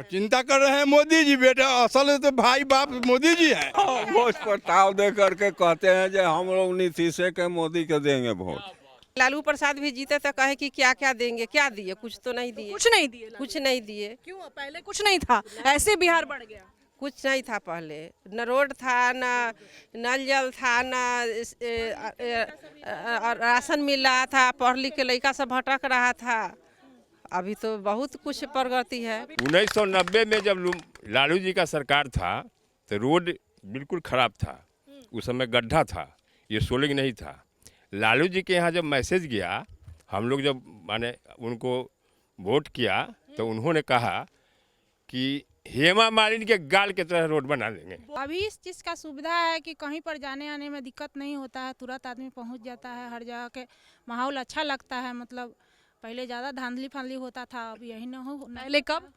चिंता कर रहे हैं मोदी जी, बेटा असल तो भाई बाप मोदी जी है। वोट प्रस्ताव दे करके कहते हैं जो हम लोग नीतीश के मोदी के देंगे वोट। लालू प्रसाद भी जीते तो कहे कि क्या क्या देंगे, क्या दिए, कुछ तो नहीं दिए। कुछ नहीं दिए, कुछ नहीं दिए। क्यों? पहले कुछ नहीं था, ऐसे बिहार बढ़ गया। कुछ नहीं था पहले, न रोड था, न नल जल था, न राशन मिल रहा था, पढ़ लिख के लड़का सब भटक रहा था। अभी तो बहुत कुछ प्रगति है। 1990 में जब लालू जी का सरकार था तो रोड बिल्कुल खराब था, उस समय गड्ढा था, ये सोलिंग नहीं था। लालू जी के यहाँ जब मैसेज गया, हम लोग जब माने उनको वोट किया तो उन्होंने कहा कि हेमा मालिनी के गाल के तरह रोड बना देंगे। अभी इस चीज़ का सुविधा है कि कहीं पर जाने आने में दिक्कत नहीं होता है, तुरंत आदमी पहुंच जाता है, हर जगह के माहौल अच्छा लगता है। मतलब पहले ज़्यादा धांधली फांधली होता था, अब यही न हो। पहले कब?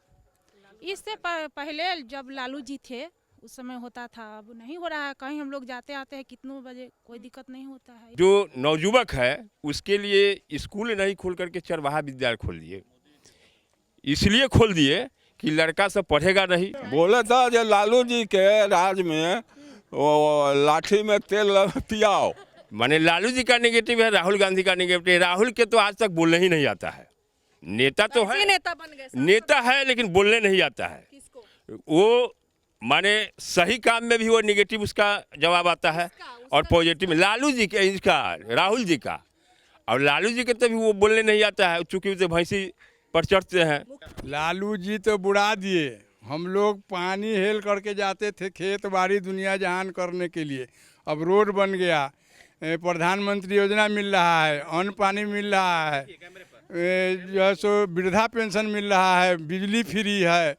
इससे पहले जब लालू जी थे उस समय होता था, अब नहीं हो रहा है। कहीं हम लोग जाते आते हैं कितनों बजे, कोई दिक्कत नहीं होता है। जो नवयुवक है उसके लिए स्कूल नहीं खोल करके चरवाहा विद्यालय खोल दिए, इसलिए खोल दिए कि लड़का सब पढ़ेगा नहीं। बोले था जो लालू जी के राज में वो लाठी में तेल पियाओ। माने लालू जी का नेगेटिव है, राहुल गांधी का नेगेटिव है। राहुल के तो आज तक बोलने ही नहीं आता है। नेता तो है, नेता बन गए, नेता है, लेकिन बोलने नहीं आता है। किसको? वो माने सही काम में भी वो नेगेटिव उसका जवाब आता है और पॉजिटिव में लालू जी के, इसका राहुल जी का। और लालू जी के तभी वो बोलने नहीं आता है, चूंकि उसे भैंसी पर चढ़ते हैं। लालू जी तो बुढ़ा दिए, हम लोग पानी हेल करके जाते थे खेत बाड़ी दुनिया जहान करने के लिए। अब रोड बन गया, प्रधानमंत्री योजना मिल रहा है, अन्न पानी मिल रहा है, जो है सो वृद्धा पेंशन मिल रहा है, बिजली फ्री है,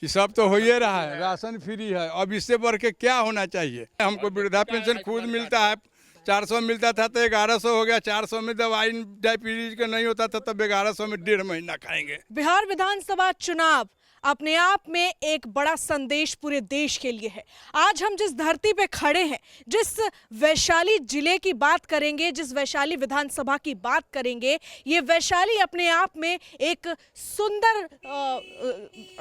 ये सब तो हो ही रहा है, राशन फ्री है। अब इससे बढ़ के क्या होना चाहिए? हमको वृद्धा पेंशन खुद मिलता है, 400 मिलता था तो 1100 हो गया। 400 में दवाई डायबिटीज का नहीं होता था, तब 1100 में 1.5 महीना खाएंगे। बिहार विधानसभा चुनाव अपने आप में एक बड़ा संदेश पूरे देश के लिए है। आज हम जिस धरती पे खड़े हैं, जिस वैशाली जिले की बात करेंगे, जिस वैशाली विधानसभा की बात करेंगे, ये वैशाली अपने आप में एक सुंदर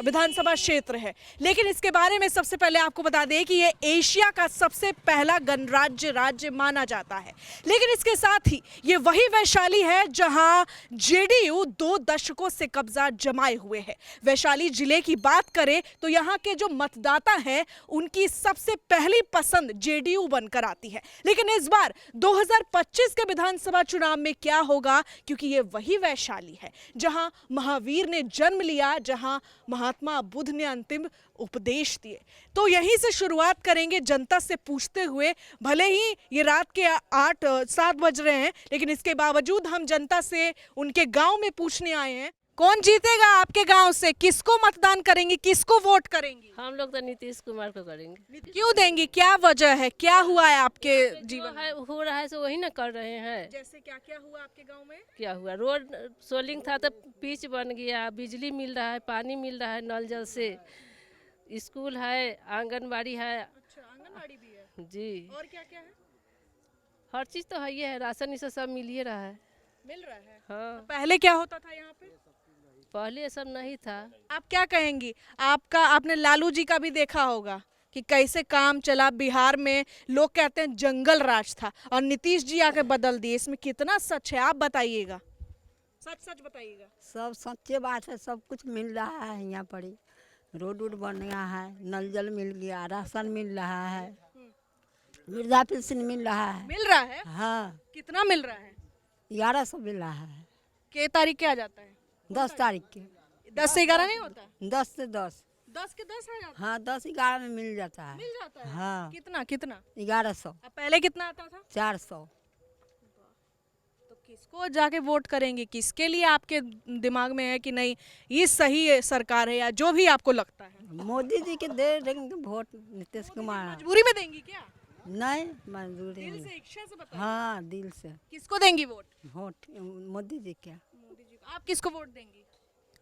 विधानसभा क्षेत्र है। लेकिन इसके बारे में सबसे पहले आपको बता दें कि ये एशिया का सबसे पहला गणराज्य राज्य माना जाता है। लेकिन इसके साथ ही ये वही वैशाली है जहां जेडीयू 2 दशकों से कब्जा जमाए हुए है। वैशाली जिले की बात करें तो यहाँ के जो मतदाता हैं उनकी सबसे पहली पसंद जेडीयू बनकर आती है। लेकिन इस बार 2025 के विधानसभा चुनाव में क्या होगा, क्योंकि ये वही वैशाली है जहां महावीर ने जन्म लिया, जहां महात्मा बुद्ध ने अंतिम उपदेश दिए। तो यहीं से शुरुआत करेंगे जनता से पूछते हुए। भले ही ये रात के 8-7 बज रहे हैं, लेकिन इसके बावजूद हम जनता से उनके गांव में पूछने आए हैं। कौन जीतेगा आपके गांव से? किसको मतदान करेंगे, किसको वोट करेंगी? हम लोग तो नीतीश कुमार को करेंगे। क्यों देंगी? क्या वजह है? क्या हुआ है आपके जीवन में? हो रहा है तो वही ना कर रहे हैं। जैसे क्या क्या हुआ आपके गांव में? क्या हुआ, रोड सोलिंग था तो पिच बन गया, बिजली मिल रहा है, पानी मिल रहा है नल जल से, स्कूल है, आंगनबाड़ी है। अच्छा, आंगनबाड़ी भी है जी, और क्या क्या है? हर चीज तो है ही है, राशन इसे सब मिल ही रहा है। मिल रहा है। हाँ, पहले क्या होता था यहाँ पे? पहले ये सब नहीं था। आप क्या कहेंगी? आपने लालू जी का भी देखा होगा कि कैसे काम चला बिहार में। लोग कहते हैं जंगल राज था और नीतीश जी आके बदल दिए। इसमें कितना सच है आप बताइएगा, सच सच बताइएगा। सब सच्चे बात है, सब कुछ मिल रहा है यहाँ पर ही। रोड वोड बन गया है, नल जल मिल गया, राशन मिल रहा है, वृद्धा पेंशन मिल रहा है। मिल रहा है? हाँ, कितना मिल रहा है? 1100 मिल रहा है। के तारीख के आ जाता है? 10 तारीख के। 10 से 11 नहीं होता? 10 से 10। 10 के 10 आ जाता है? हाँ, 10-11 में मिल जाता है। मिल जाता है? हाँ। कितना कितना? 1100। अब पहले कितना आता था? 400। तो किसको जाके वोट करेंगे? किसके लिए आपके दिमाग में है कि नहीं ये सही है सरकार है, या जो भी आपको लगता है? मोदी जी के दे देंगे वोट, नीतीश कुमार। मजबूरी में देंगी क्या? नहीं, मंजूरी दिल नहीं। से, इच्छा से बताइए। हाँ, दिल से। किसको देंगी वोट? वोट मोदी जी के। मोदी जी को। आप किसको वोट देंगी?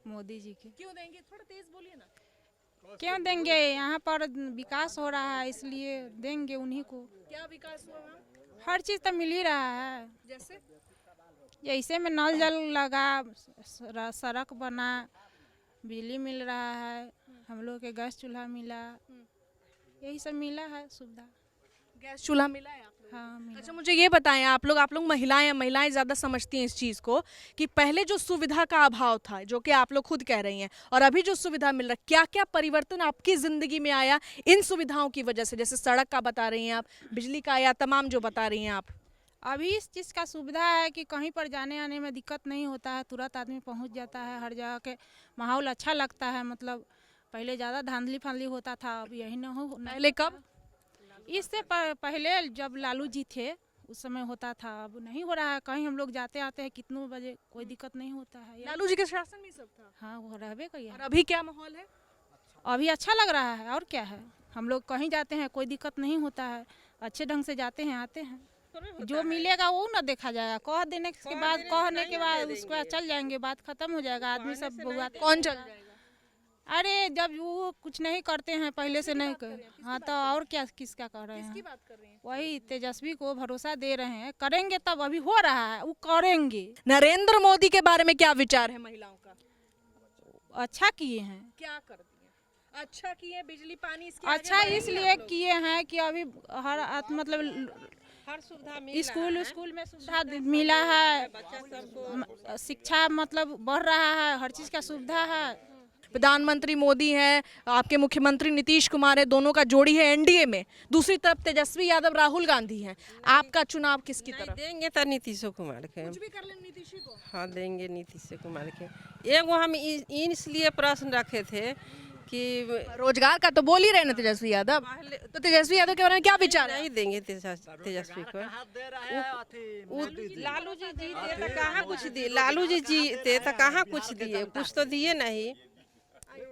मोदी जी के। क्यों देंगे? थोड़ा तेज बोलिए ना। क्यों देंगे? यहाँ पर विकास हो रहा है, इसलिए देंगे उन्हीं को। क्या विकास हुआ वहाँ? हर चीज़ तो मिल ही रहा है। जैसे जैसे में नल जल लगा, सड़क बना, बिजली मिल रहा है, लोगों के गैस चूल्हा मिला, यही सब मिला है सुविधा। गैस चूल्हा मिला है आप लोगों को? हाँ मिला। अच्छा मुझे ये बताएं, आप लोग महिलाएं ज़्यादा समझती हैं इस चीज़ को कि पहले जो सुविधा का अभाव था, जो कि आप लोग खुद कह रही हैं, और अभी जो सुविधा मिल रहा है, क्या क्या परिवर्तन आपकी ज़िंदगी में आया इन सुविधाओं की वजह से? जैसे सड़क का बता रही हैं आप, बिजली का, या तमाम जो बता रही हैं आप। अभी इस चीज़ का सुविधा है कि कहीं पर जाने आने में दिक्कत नहीं होता है, तुरंत आदमी पहुंच जाता है, हर जगह के माहौल अच्छा लगता है। मतलब पहले ज़्यादा धांधली फांधली होता था, अब यही ना हो। पहले कब? इससे पहले जब लालू जी थे उस समय होता था, अब नहीं हो रहा है। कहीं हम लोग जाते आते हैं कितनों बजे, कोई दिक्कत नहीं होता है। लालू जी के शासन में सब था। हाँ वो रहबे करिए। और अभी क्या माहौल है? अभी अच्छा लग रहा है, और क्या है। हम लोग कहीं जाते हैं कोई दिक्कत नहीं होता है, अच्छे ढंग से जाते हैं आते हैं। जो मिलेगा वो ना देखा जाएगा, कह देने के बाद, कहने के बाद उसके बाद चल जाएंगे, बात खत्म हो जाएगा। आदमी सब बात कौन चल जाएगा? अरे जब वो कुछ नहीं करते हैं, पहले से नहीं कर, हाँ तो और क्या, किसका कर रहे हैं? बात कर रही हैं? वही तेजस्वी को भरोसा दे रहे हैं, करेंगे तब, अभी हो रहा है, वो करेंगे। नरेंद्र मोदी के बारे में क्या विचार है महिलाओं का? अच्छा किए हैं। क्या कर दिए? अच्छा किए, बिजली पानी इसके अच्छा इसलिए किए हैं कि अभी मतलब हर सुविधा स्कूल में सुविधा मिला है, शिक्षा मतलब बढ़ रहा है, हर चीज़ का सुविधा है। प्रधानमंत्री मोदी हैं, आपके मुख्यमंत्री नीतीश कुमार है, दोनों का जोड़ी है एनडीए में। दूसरी तरफ तेजस्वी यादव, राहुल गांधी हैं। आपका चुनाव किसकी तरफ? देंगे तो नीतीश कुमार के। कुछ भी कर लें नीतीश को। हाँ देंगे नीतीश कुमार के। एगो हम इसलिए प्रश्न रखे थे कि रोजगार का तो बोल ही रहे ना तेजस्वी यादव, तो तेजस्वी यादव के बारे में क्या विचार है? नहीं देंगे तेजस्वी को। लालू जी जीते तो कहाँ कुछ दिए, लालू जी जीते तो कहाँ कुछ दिए, कुछ तो दिए नहीं।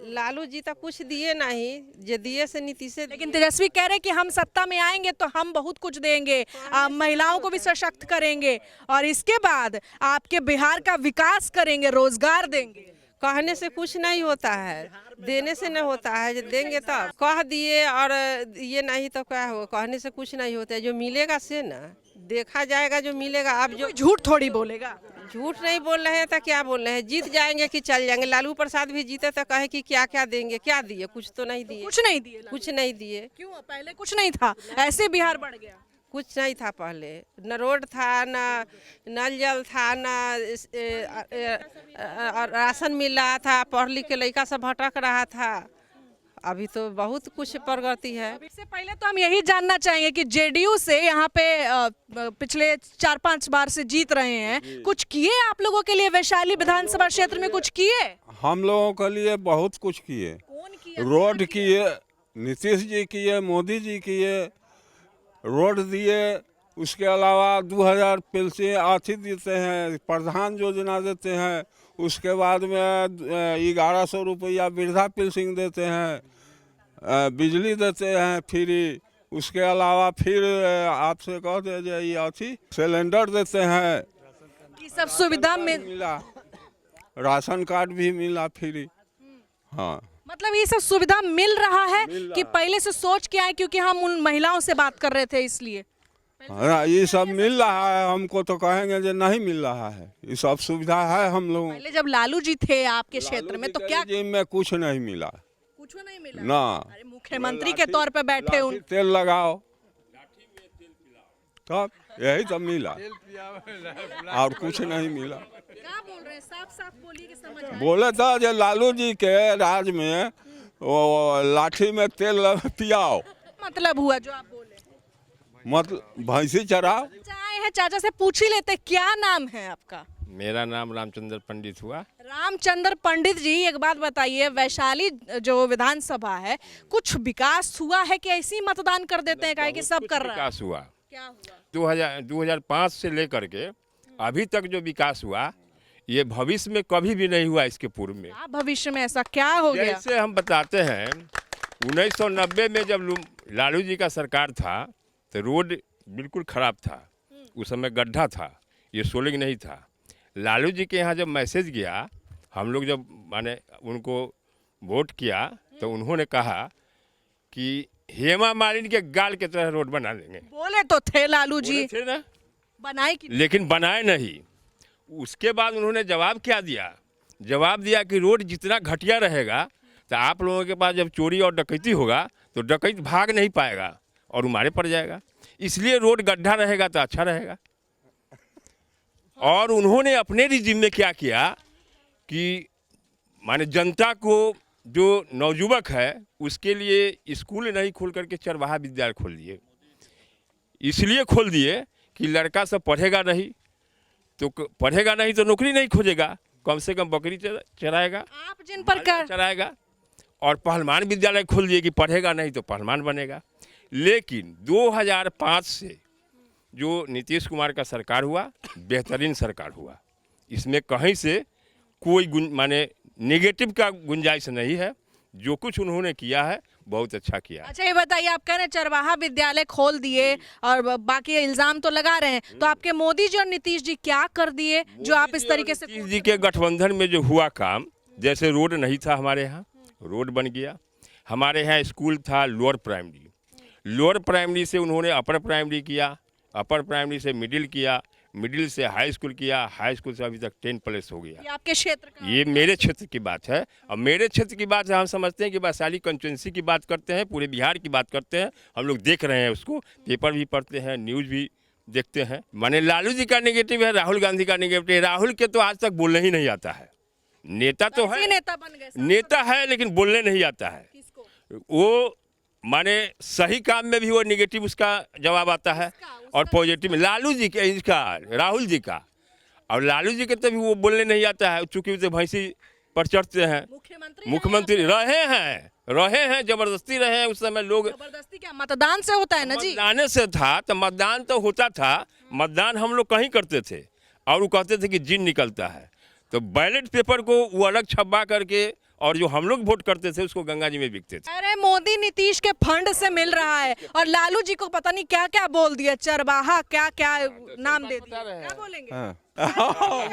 लालू जी तो कुछ दिए नहीं, जो दिए से नीतीश। लेकिन तेजस्वी कह रहे कि हम सत्ता में आएंगे तो हम बहुत कुछ देंगे, महिलाओं को भी सशक्त करेंगे, और इसके बाद आपके बिहार का विकास करेंगे, रोजगार देंगे। कहने से कुछ नहीं होता है, देने से नहीं होता है। जो देंगे तब कह दिए, और ये नहीं तो क्या हो, कहने से कुछ नहीं होता है। जो मिलेगा से ना देखा जाएगा, जो मिलेगा। अब जो झूठ थोड़ी बोलेगा, झूठ नहीं बोल रहे हैं तो क्या बोल रहे हैं? जीत जाएंगे कि चल जाएंगे? लालू प्रसाद भी जीते तो कहे कि क्या क्या देंगे, क्या दिए? कुछ तो नहीं दिए। कुछ नहीं दिए। कुछ नहीं दिए। क्यों? पहले कुछ नहीं था, ऐसे बिहार बढ़ गया। कुछ नहीं था पहले, न रोड था, न नल जल था, न राशन मिल रहा था, पढ़ लिख के लड़का सब भटक रहा था। अभी तो बहुत कुछ प्रगति है। इससे पहले तो हम यही जानना चाहेंगे कि जेडीयू से यहाँ पे पिछले 4-5 बार से जीत रहे हैं, कुछ किए आप लोगों के लिए? वैशाली विधानसभा क्षेत्र में कुछ किए? हम लोगों के लिए बहुत कुछ किए। कौन किए? रोड किए, नीतीश जी किए, मोदी जी किए, रोड दिए। उसके अलावा 2000 पेंशन आर्थिक देते हैं, प्रधान योजना देते हैं। उसके बाद में 1100 रुपया वृद्धा पेंशन देते हैं, बिजली देते हैं फ्री। उसके अलावा फिर आपसे कहते हैं ये अथी सिलेंडर देते हैं। ये सब सुविधा मिला, राशन कार्ड भी मिला फ्री। हाँ मतलब ये सब सुविधा मिल रहा है कि पहले से सोच के आए? क्योंकि हम उन महिलाओं से बात कर रहे थे इसलिए। हाँ ये सब मिल रहा है, हमको तो कहेंगे जो नहीं मिल रहा है। ये सब सुविधा है हम लोगों। पहले जब लालू जी थे आपके क्षेत्र में तो क्या में कुछ नहीं मिला? कुछ नहीं मिला ना। अरे मुख्यमंत्री के तौर पे बैठे उन तेल लगाओ तब यही तो मिला, और कुछ नहीं मिला। क्या बोल रहे हैं? साफ साफ बोलिए कि समझ आए। बोले था जो लालू जी के राज में वो लाठी में तेल पियाओ, मतलब हुआ जो आप बोले? मतलब भैंसी चराओ। आए हैं, चाचा से पूछ ही लेते, क्या नाम है आपका? मेरा नाम रामचंद्र पंडित हुआ। रामचंद्र पंडित जी, एक बात बताइए, वैशाली जो विधानसभा है, कुछ विकास हुआ है कि ऐसे ही मतदान कर देते हैं, काहे कि सब कर रहा है? विकास हुआ। क्या हुआ? 2005 से लेकर के अभी तक जो विकास हुआ, ये भविष्य में कभी भी नहीं हुआ इसके पूर्व में। भविष्य में ऐसा क्या हो गया? जैसे हम बताते हैं 1990 में जब लालू जी का सरकार था तो रोड बिल्कुल खराब था, उस समय गड्ढा था, ये सोलिंग नहीं था। लालू जी के यहाँ जब मैसेज गया, हम लोग जब माने उनको वोट किया तो उन्होंने कहा कि हेमा मालिनी के गाल के तरह रोड बना लेंगे। बोले तो थे लालू जी, बोले थे ना, बनाए कि लेकिन बनाए नहीं। उसके बाद उन्होंने जवाब क्या दिया? जवाब दिया कि रोड जितना घटिया रहेगा तो आप लोगों के पास जब चोरी और डकैती होगा तो डकैत भाग नहीं पाएगा और उमारे पड़ जाएगा। इसलिए रोड गड्ढा रहेगा तो अच्छा रहेगा। और उन्होंने अपने रिजिम में क्या किया कि माने जनता को जो नवयुवक है उसके लिए स्कूल नहीं खोल करके चरवाहा विद्यालय खोल दिए। इसलिए खोल दिए कि लड़का सब पढ़ेगा नहीं तो नौकरी नहीं खोजेगा, कम से कम बकरी चराएगा, आप जिन पर कर चराएगा। और पहलवान विद्यालय खोल दिए कि पढ़ेगा नहीं तो पहलवान बनेगा। लेकिन 2005 से जो नीतीश कुमार का सरकार हुआ, बेहतरीन सरकार हुआ। इसमें कहीं से कोई माने नेगेटिव का गुंजाइश नहीं है। जो कुछ उन्होंने किया है बहुत अच्छा किया है। अच्छा ये बताइए, आप कह रहे हैं चरवाहा विद्यालय खोल दिए और बाकी इल्जाम तो लगा रहे हैं, तो आपके मोदी जी और नीतीश जी क्या कर दिए जो आप इस तरीके से? नीतीश जी के गठबंधन में जो हुआ काम, जैसे रोड नहीं था हमारे यहाँ, रोड बन गया। हमारे यहाँ स्कूल था लोअर प्राइमरी से उन्होंने अपर प्राइमरी किया, अपर प्राइमरी से मिडिल किया, मिडिल से हाई स्कूल किया, हाई स्कूल से अभी तक 10+ हो गया। ये आपके क्षेत्र का? ये मेरे क्षेत्र की बात है। और मेरे क्षेत्र की बात है, हम समझते हैं कि वैशाली कंस्टिट्यूंसी की बात करते हैं, पूरे बिहार की बात करते हैं। हम लोग देख रहे हैं उसको, पेपर भी पढ़ते हैं, न्यूज़ भी देखते हैं। माने लालू जी का नेगेटिव है, राहुल गांधी का नेगेटिव है। राहुल के तो आज तक बोलने ही नहीं आता है। नेता तो है, नेता बन गए, नेता है, लेकिन बोलने नहीं आता है। वो माने सही काम में भी वो नेगेटिव उसका जवाब आता है और पॉजिटिव में लालू जी का, इसका राहुल जी का। और लालू जी के तभी वो बोलने नहीं आता है, चूंकि उसे भैंसी पर चढ़ते हैं। मुख्यमंत्री रहे हैं, जबरदस्ती रहे हैं। उस समय लोग जबरदस्ती क्या, मतदान से होता है ना जी? मतदान से था तो मतदान तो होता था। मतदान हम लोग कहीं करते थे और वो कहते थे कि जिन निकलता है, तो बैलेट पेपर को वो अलग छपा करके और जो हम लोग वोट करते थे उसको गंगा जी में बिकते थे। अरे मोदी नीतीश के फंड से मिल रहा है और लालू जी को पता नहीं क्या क्या बोल दिया, चरवाहा क्या क्या नाम दे दिया। क्या बोलेंगे?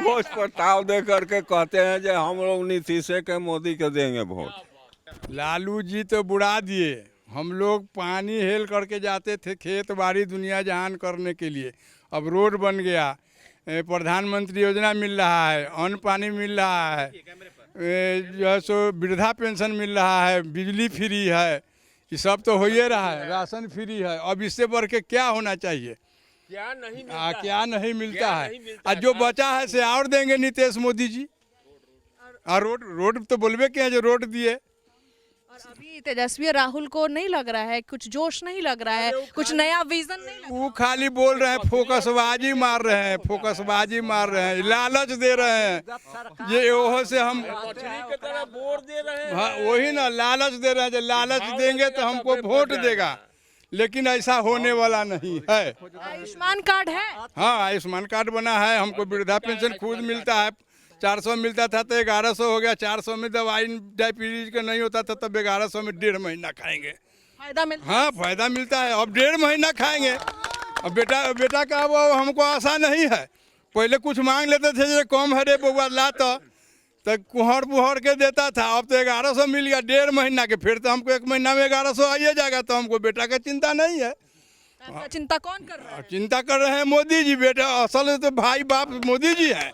वोट प्रस्ताव दे करके कहते हैं कि हम लोग नीतीश के मोदी के देंगे वोट। लालू जी तो बुढ़ा दिए। हम लोग पानी हेल करके जाते थे खेत बाड़ी दुनिया जहान करने के लिए। अब रोड बन गया, प्रधानमंत्री योजना मिल रहा है, अन्न पानी मिल रहा है, जो है सो वृद्धा पेंशन मिल रहा है, बिजली फ्री है, ये सब तो हो ही रहा है, राशन फ्री है। अब इससे बढ़ के क्या होना चाहिए? क्या नहीं मिलता है। और जो बचा है से और देंगे नीतीश मोदी जी। और रोड तो बोलबे के हैं जो रोड दिए। और अभी तेजस्वी राहुल को नहीं लग रहा है, कुछ जोश नहीं लग रहा है, कुछ नया विजन नहीं लग रहा है? वो खाली बोल रहे हैं, फोकसबाजी मार रहे हैं, लालच दे रहे हैं। ये ओहो से हम वही ना लालच दे रहे हैं, जो लालच देंगे तो हमको वोट देगा, लेकिन ऐसा होने वाला नहीं है। आयुष्मान कार्ड है? हाँ, आयुष्मान कार्ड बना है, हमको वृद्धा पेंशन खुद मिलता है। 400 मिलता था तो 1100 हो गया। 400 में दवाई डायबिटीज का नहीं होता था तब 1100 में 1.5 महीना खाएंगे। फायदा मिलता है? हाँ, फायदा मिलता है। अब 1.5 महीना खाएंगे। अब बेटा का अब हमको आशा नहीं है। पहले कुछ मांग लेते थे, जो कम है रे बउआ ला तो कुहर बुहर के देता था। अब तो 1100 मिल गया 1.5 महीना के, फिर तो हमको 1 महीना में 1100 आइए जाएगा। तो हमको बेटा का चिंता नहीं है। आपका चिंता कौन कर रहा है? चिंता कर रहे हैं मोदी जी। बेटा असल तो भाई बाप मोदी जी हैं।